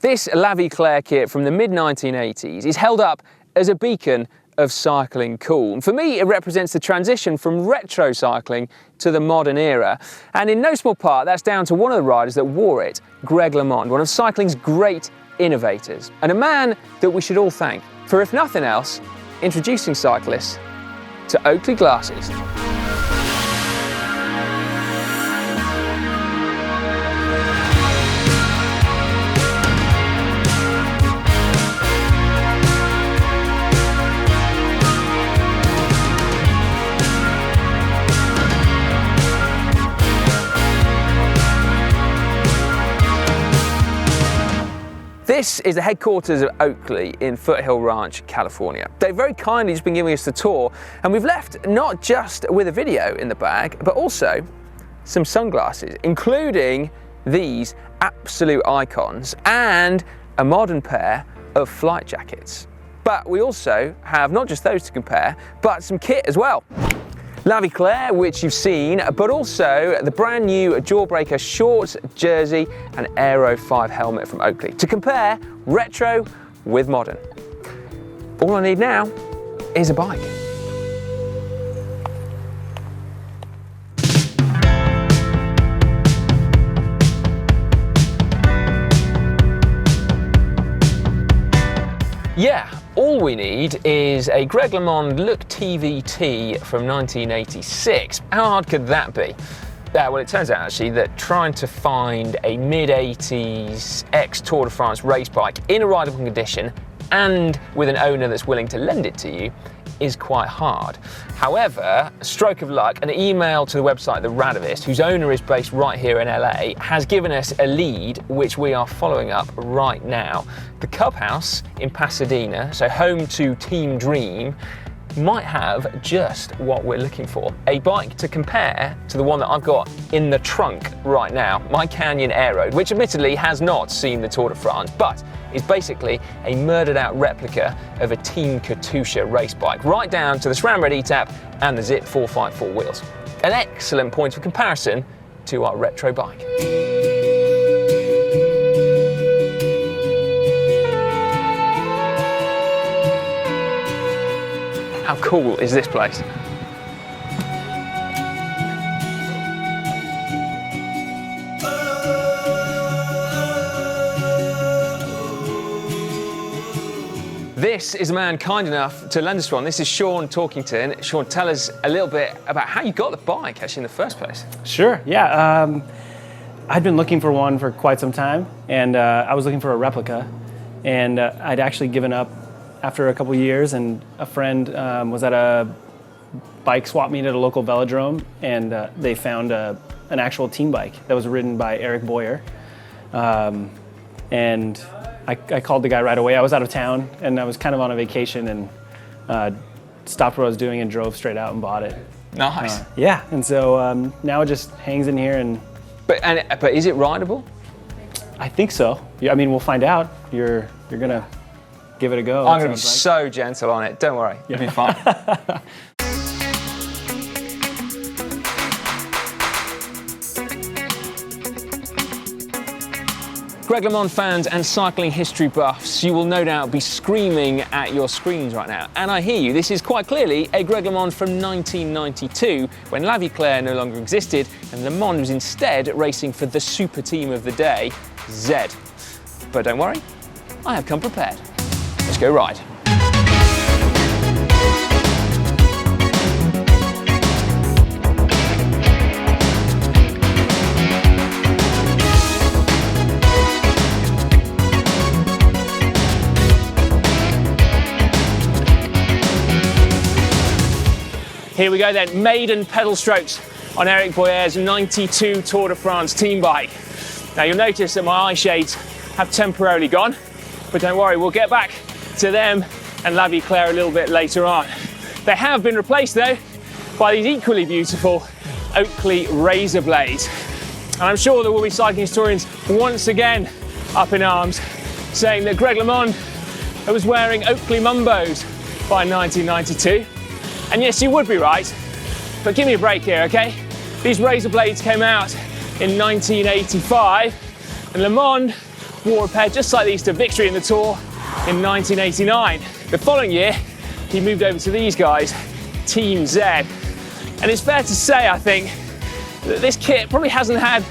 This lycra kit from the mid-1980s is held up as a beacon of cycling cool. And for me, it represents the transition from retro cycling to the modern era. And in no small part, that's down to one of the riders that wore it, Greg LeMond, one of cycling's great innovators, and a man that we should all thank for, if nothing else, introducing cyclists to Oakley glasses. This is the headquarters of Oakley in Foothill Ranch, California. They've very kindly just been giving us the tour, and we've left not just with a video in the bag, but also some sunglasses, including these absolute icons and a modern pair of flight jackets. But we also have not just those to compare, but some kit as well. Lycra, which you've seen, but also the brand new Jawbreaker shorts, jersey and Aero 5 helmet from Oakley to compare retro with modern. All I need now is a bike. Yeah, all we need is a Greg LeMond Look TVT from 1986. How hard could that be? Well, it turns out actually that trying to find a mid-80s ex-Tour de France race bike in a rideable condition and with an owner that's willing to lend it to you is quite hard. However, stroke of luck, an email to the website The Radovist, whose owner is based right here in LA, has given us a lead which we are following up right now. The Cub House in Pasadena, so home to Team Dream, might have just what we're looking for. A bike to compare to the one that I've got in the trunk right now, my Canyon Aero, which admittedly has not seen the Tour de France, but is basically a murdered out replica of a Team Katusha race bike, right down to the SRAM Red E-Tap and the Zip 454 wheels. An excellent point of comparison to our retro bike. How cool is this place? This is a man kind enough to lend us one. This is Sean Talkington. Sean, tell us a little bit about how you got the bike actually in the first place. Sure, yeah. I'd been looking for one for quite some time, and I was looking for a replica, and I'd actually given up after a couple years, and a friend was at a bike swap meet at a local velodrome, and they found an actual team bike that was ridden by Eric Boyer. And I called the guy right away. I was out of town, and I was kind of on a vacation, and stopped what I was doing and drove straight out and bought it. Nice. Yeah, and so now it just hangs in here. And But is it rideable? I think so. Yeah, I mean, we'll find out. You're gonna give it a go. I'm going to be so gentle on it. Don't worry, it'll be fine. Greg LeMond fans and cycling history buffs, you will no doubt be screaming at your screens right now. And I hear you, this is quite clearly a Greg LeMond from 1992, when Lycra no longer existed and LeMond was instead racing for the super team of the day, Z. But don't worry, I have come prepared. Let's go ride. Here we go then, maiden pedal strokes on Eric Boyer's 92 Tour de France team bike. Now you'll notice that my eyeshades have temporarily gone, but don't worry, we'll get back to them and Lycra a little bit later on. They have been replaced though by these equally beautiful Oakley razor blades. And I'm sure there will be cycling historians once again up in arms saying that Greg LeMond was wearing Oakley Mumbos by 1992. And yes, you would be right, but give me a break here, okay? These razor blades came out in 1985, and LeMond wore a pair just like these to victory in the Tour in 1989. The following year, he moved over to these guys, Team Z. And it's fair to say, I think, that this kit probably hasn't had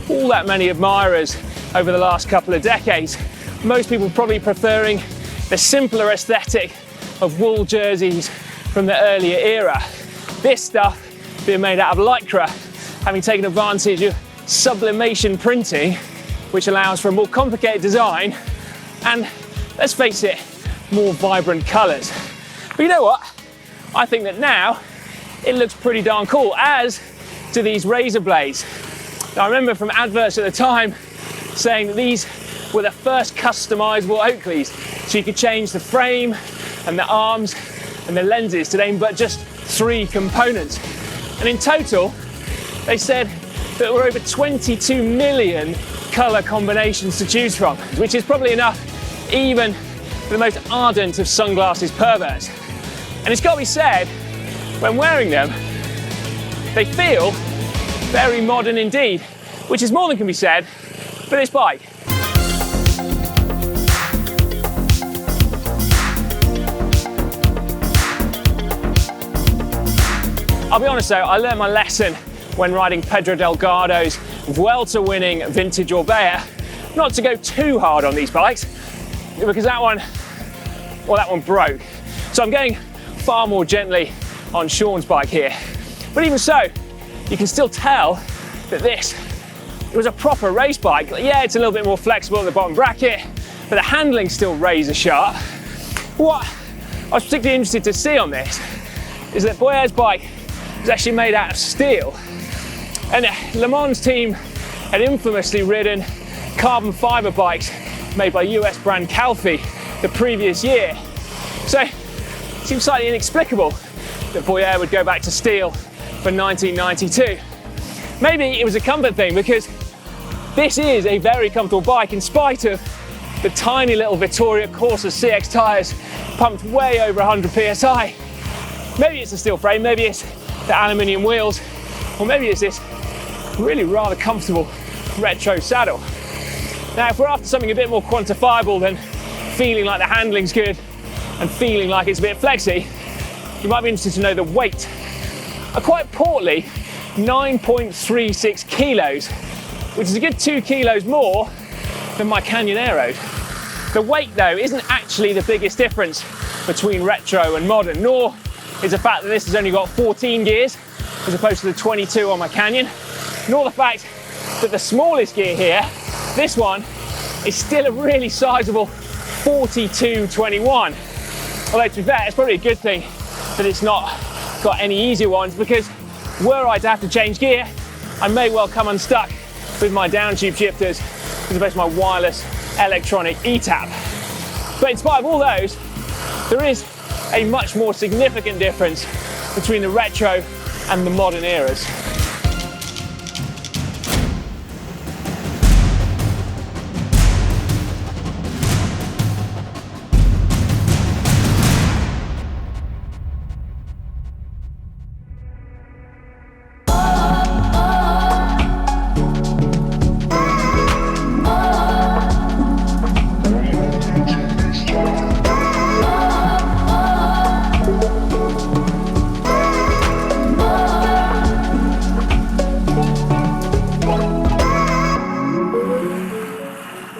all that many admirers over the last couple of decades. Most people probably preferring the simpler aesthetic of wool jerseys from the earlier era. This stuff being made out of lycra, having taken advantage of sublimation printing, which allows for a more complicated design and, let's face it, more vibrant colours. But you know what? I think that now it looks pretty darn cool, as do these razor blades. Now, I remember from adverts at the time saying that these were the first customisable Oakleys, so you could change the frame and the arms and the lenses to name but just 3 components. And in total, they said that there were over 22 million colour combinations to choose from, which is probably enough even for the most ardent of sunglasses perverts. And it's got to be said, when wearing them, they feel very modern indeed, which is more than can be said for this bike. I'll be honest though, I learned my lesson when riding Pedro Delgado's Vuelta-winning vintage Orbea, not to go too hard on these bikes, because that one broke. So I'm going far more gently on Sean's bike here. But even so, you can still tell that this was a proper race bike. Yeah, it's a little bit more flexible at the bottom bracket, but the handling's still razor sharp. What I was particularly interested to see on this is that Boyer's bike was actually made out of steel. And Le Mans team had infamously ridden carbon fibre bikes made by US brand Calfee the previous year. So it seems slightly inexplicable that Boyer would go back to steel for 1992. Maybe it was a comfort thing, because this is a very comfortable bike in spite of the tiny little Vittoria Corsa CX tyres pumped way over 100 psi. Maybe it's the steel frame, maybe it's the aluminium wheels, or maybe it's this really rather comfortable retro saddle. Now, if we're after something a bit more quantifiable than feeling like the handling's good and feeling like it's a bit flexy, you might be interested to know the weight. A quite portly 9.36 kilos, which is a good 2 kilos more than my Canyon Aero. The weight though isn't actually the biggest difference between retro and modern, nor is the fact that this has only got 14 gears as opposed to the 22 on my Canyon, nor the fact that the smallest gear here, this one, is still a really sizable 4221. Although to be fair, it's probably a good thing that it's not got any easier ones, because were I to have to change gear, I may well come unstuck with my down tube shifters as opposed to my wireless electronic E-tap. But in spite of all those, there is a much more significant difference between the retro and the modern eras.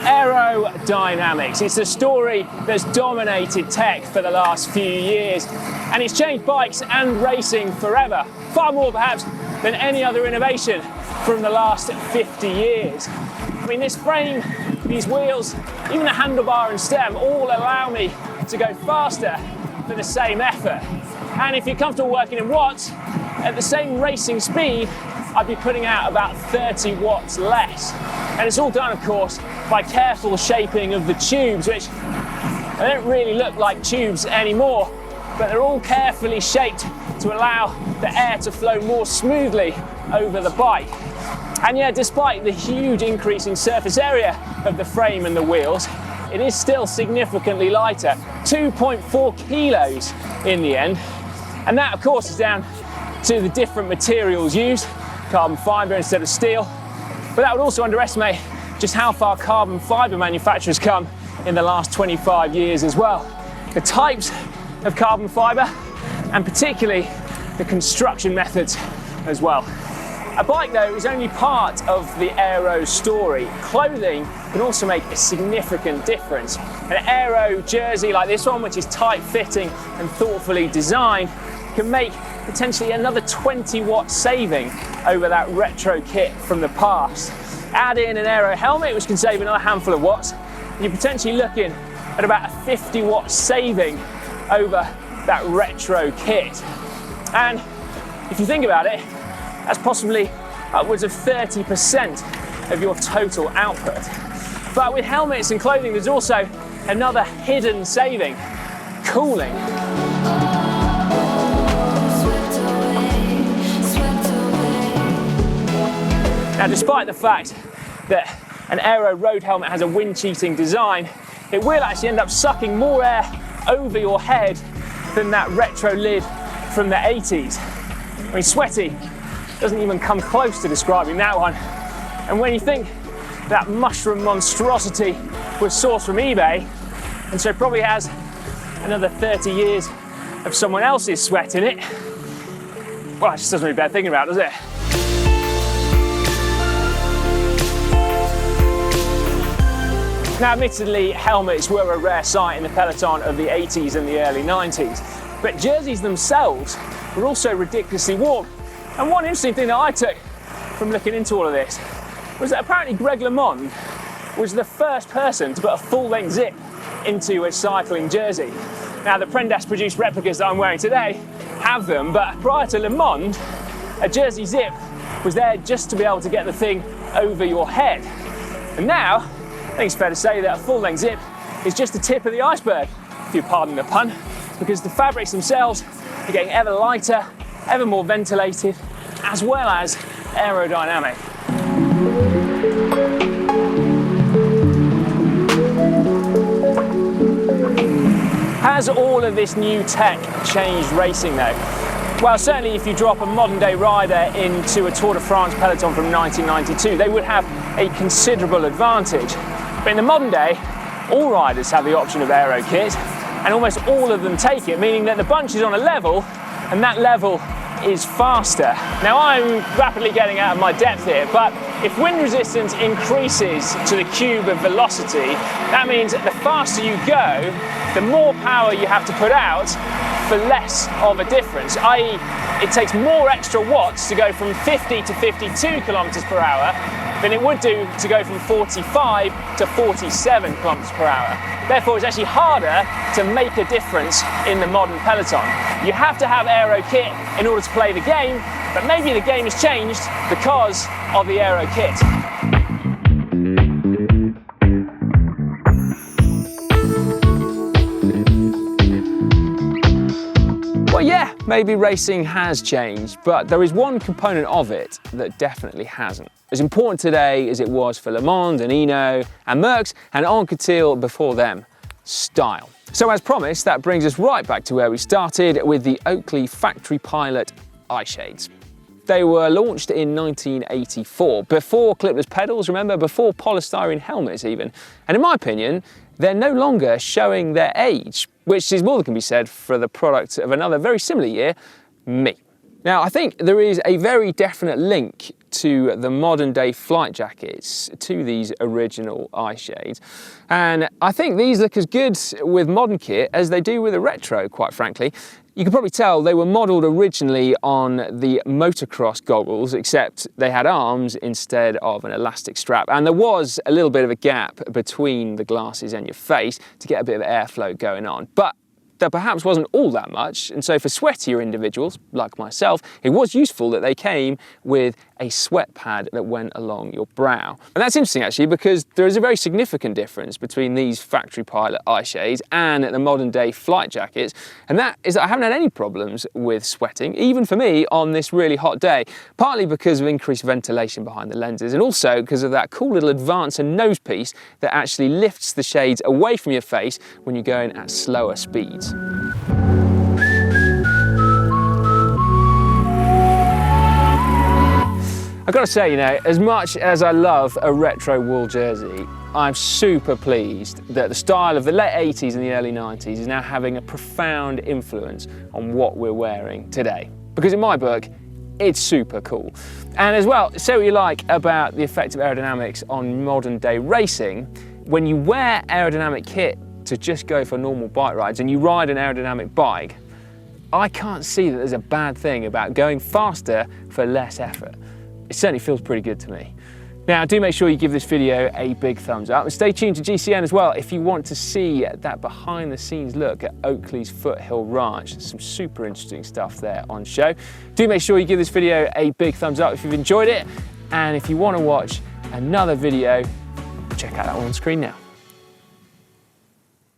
Aerodynamics. It's a story that's dominated tech for the last few years, and it's changed bikes and racing forever, far more perhaps than any other innovation from the last 50 years. I mean, this frame, these wheels, even the handlebar and stem all allow me to go faster for the same effort. And if you're comfortable working in watts, at the same racing speed, I'd be putting out about 30 watts less. And it's all done, of course, by careful shaping of the tubes, which they don't really look like tubes anymore, but they're all carefully shaped to allow the air to flow more smoothly over the bike. And yeah, despite the huge increase in surface area of the frame and the wheels, it is still significantly lighter, 2.4 kilos in the end. And that, of course, is down to the different materials used, carbon fibre instead of steel. But that would also underestimate just how far carbon fibre manufacturers come in the last 25 years as well. The types of carbon fibre, and particularly the construction methods as well. A bike, though, is only part of the aero story. Clothing can also make a significant difference. An aero jersey like this one, which is tight-fitting and thoughtfully designed, can make potentially another 20-watt saving over that retro kit from the past. Add in an aero helmet, which can save another handful of watts, and you're potentially looking at about a 50-watt saving over that retro kit. And if you think about it, that's possibly upwards of 30% of your total output. But with helmets and clothing, there's also another hidden saving: cooling. Now, despite the fact that an aero road helmet has a wind-cheating design, it will actually end up sucking more air over your head than that retro lid from the 80s. I mean, sweaty doesn't even come close to describing that one. And when you think that mushroom monstrosity was sourced from eBay, and so probably has another 30 years of someone else's sweat in it, well, it just doesn't really bear thinking about, does it? Now, admittedly, helmets were a rare sight in the peloton of the 80s and the early 90s, but jerseys themselves were also ridiculously warm. And one interesting thing that I took from looking into all of this was that apparently Greg LeMond was the first person to put a full-length zip into a cycling jersey. Now, the Prendas-produced replicas that I'm wearing today have them, but prior to LeMond, a jersey zip was there just to be able to get the thing over your head. And now, I think it's fair to say that a full-length zip is just the tip of the iceberg, if you pardon the pun, because the fabrics themselves are getting ever lighter, ever more ventilated, as well as aerodynamic. Has all of this new tech changed racing though? Well, certainly if you drop a modern day rider into a Tour de France peloton from 1992, they would have a considerable advantage. But in the modern day, all riders have the option of aero kit, and almost all of them take it, meaning that the bunch is on a level, and that level is faster. Now, I'm rapidly getting out of my depth here, but if wind resistance increases to the cube of velocity, that means that the faster you go, the more power you have to put out for less of a difference, i.e. it takes more extra watts to go from 50 to 52 kilometers per hour than it would do to go from 45 to 47 kilometers per hour. Therefore, it's actually harder to make a difference in the modern peloton. You have to have aero kit in order to play the game, but maybe the game has changed because of the aero kit. Well, yeah, maybe racing has changed, but there is one component of it that definitely hasn't. As important today as it was for Le Mans and Eno and Merckx and Anquetil before them: style. So as promised, that brings us right back to where we started with the Oakley factory pilot Eyeshades. They were launched in 1984, before clipless pedals, remember, before polystyrene helmets even. And in my opinion, they're no longer showing their age, which is more than can be said for the product of another very similar year, me. Now, I think there is a very definite link to the modern day flight jackets to these original Eyeshades. And I think these look as good with modern kit as they do with a retro, quite frankly. You can probably tell they were modelled originally on the motocross goggles, except they had arms instead of an elastic strap. And there was a little bit of a gap between the glasses and your face to get a bit of airflow going on. But there perhaps wasn't all that much, and so for sweatier individuals, like myself, it was useful that they came with a sweat pad that went along your brow. And that's interesting actually, because there is a very significant difference between these factory pilot Eyeshades and the modern day flight jackets, and that is that I haven't had any problems with sweating, even for me on this really hot day, partly because of increased ventilation behind the lenses, and also because of that cool little advancer nose piece that actually lifts the shades away from your face when you're going at slower speeds. I've got to say, you know, as much as I love a retro wool jersey, I'm super pleased that the style of the late 80s and the early 90s is now having a profound influence on what we're wearing today. Because in my book, it's super cool. And as well, say what you like about the effect of aerodynamics on modern day racing, when you wear aerodynamic kit to just go for normal bike rides and you ride an aerodynamic bike, I can't see that there's a bad thing about going faster for less effort. It certainly feels pretty good to me. Now, do make sure you give this video a big thumbs up and stay tuned to GCN as well if you want to see that behind the scenes look at Oakley's Foothill Ranch. Some super interesting stuff there on show. Do make sure you give this video a big thumbs up if you've enjoyed it. And if you want to watch another video, check out that one on screen now.